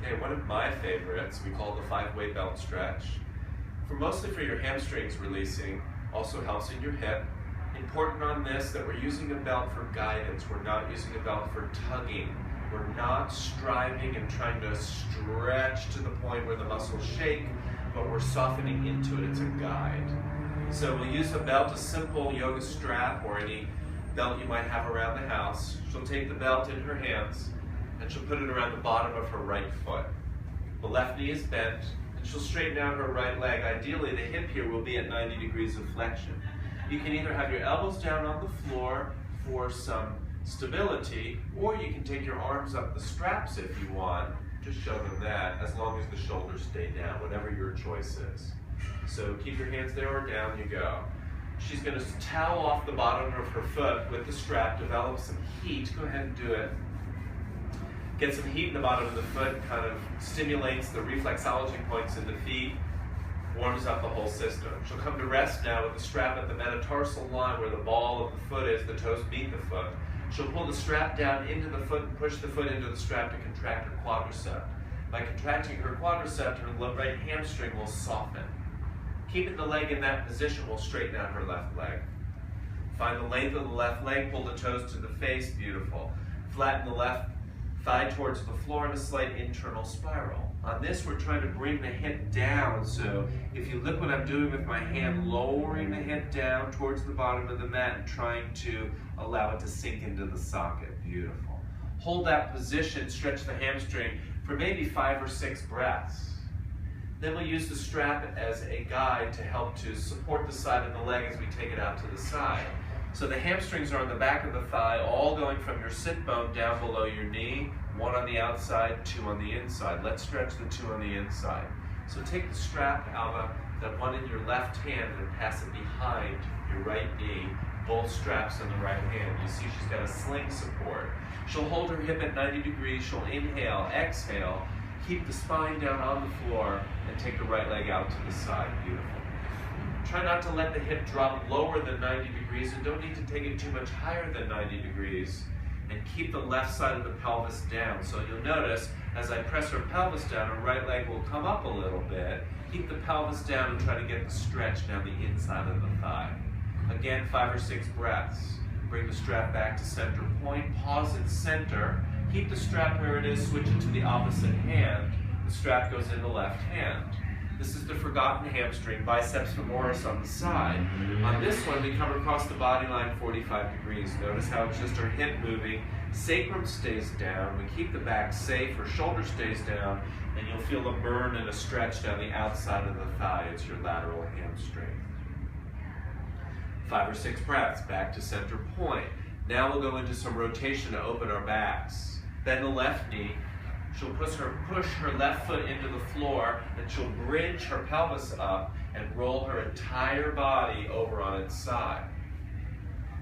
Okay, one of my favorites, we call the 5-way belt stretch. Mostly for your hamstrings releasing, also helps in your hip. Important on this that we're using a belt for guidance. We're not using a belt for tugging. We're not striving and trying to stretch to the point where the muscles shake, but we're softening into it. It's a guide. So we'll use a belt, a simple yoga strap or any belt you might have around the house. She'll take the belt in her hands and she'll put it around the bottom of her right foot. The left knee is bent and she'll straighten out her right leg. Ideally, the hip here will be at 90 degrees of flexion. You can either have your elbows down on the floor for some stability, or you can take your arms up the straps if you want. Just show them that, as long as the shoulders stay down, whatever your choice is. So keep your hands there or down you go. She's going to towel off the bottom of her foot with the strap, develop some heat. Go ahead and do it. Get some heat in the bottom of the foot, kind of stimulates the reflexology points in the feet, warms up the whole system. She'll come to rest now with the strap at the metatarsal line where the ball of the foot is, the toes meet the foot. She'll pull the strap down into the foot and push the foot into the strap to contract her quadricep. By contracting her quadricep, her right hamstring will soften. Keeping the leg in that position will straighten out her left leg. Find the length of the left leg, pull the toes to the face, beautiful. Flatten the left thigh towards the floor in a slight internal spiral. On this, we're trying to bring the hip down, so if you look what I'm doing with my hand, lowering the hip down towards the bottom of the mat and trying to allow it to sink into the socket. Beautiful. Hold that position, stretch the hamstring for maybe 5 or 6 breaths. Then we'll use the strap as a guide to help to support the side of the leg as we take it out to the side. So the hamstrings are on the back of the thigh, all going from your sit bone down below your knee, 1 on the outside, 2 on the inside. Let's stretch the 2 on the inside. So take the strap, Alva, that one in your left hand and pass it behind your right knee, both straps in the right hand. You see she's got a sling support. She'll hold her hip at 90 degrees, she'll inhale, exhale, keep the spine down on the floor, and take the right leg out to the side. Beautiful. Try not to let the hip drop lower than 90 degrees and don't need to take it too much higher than 90 degrees. And keep the left side of the pelvis down. So you'll notice as I press her pelvis down, her right leg will come up a little bit. Keep the pelvis down and try to get the stretch down the inside of the thigh. Again, 5 or 6 breaths. Bring the strap back to center point. Pause in center. Keep the strap where it is. Switch it to the opposite hand. The strap goes in the left hand. This is the forgotten hamstring, biceps femoris on the side. On this one, we come across the body line 45 degrees. Notice how it's just her hip moving. Sacrum stays down. We keep the back safe. Her shoulder stays down. And you'll feel a burn and a stretch down the outside of the thigh. It's your lateral hamstring. 5 or 6 breaths. Back to center point. Now we'll go into some rotation to open our backs. Bend the left knee. She'll push her left foot into the floor and she'll bridge her pelvis up and roll her entire body over on its side.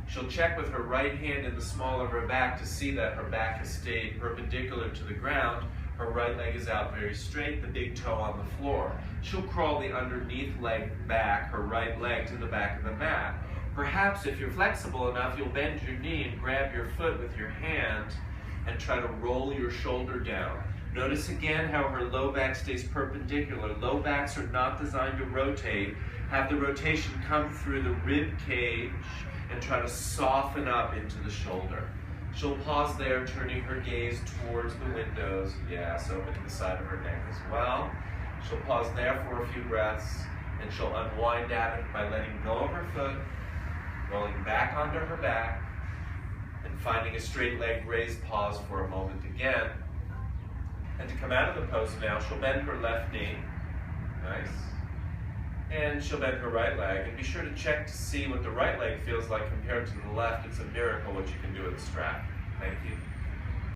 She'll check with her right hand in the small of her back to see that her back has stayed perpendicular to the ground. Her right leg is out very straight, the big toe on the floor. She'll crawl the underneath leg back, her right leg, to the back of the mat. Perhaps if you're flexible enough, you'll bend your knee and grab your foot with your hand and try to roll your shoulder down. Notice again how her low back stays perpendicular. Low backs are not designed to rotate. Have the rotation come through the rib cage and try to soften up into the shoulder. She'll pause there, turning her gaze towards the windows. Yes, opening the side of her neck as well. She'll pause there for a few breaths, and she'll unwind at it by letting go of her foot, rolling back onto her back, and finding a straight leg raised pause for a moment again. And to come out of the pose now, she'll bend her left knee. Nice. And she'll bend her right leg. And be sure to check to see what the right leg feels like compared to the left. It's a miracle what you can do with the strap. Thank you.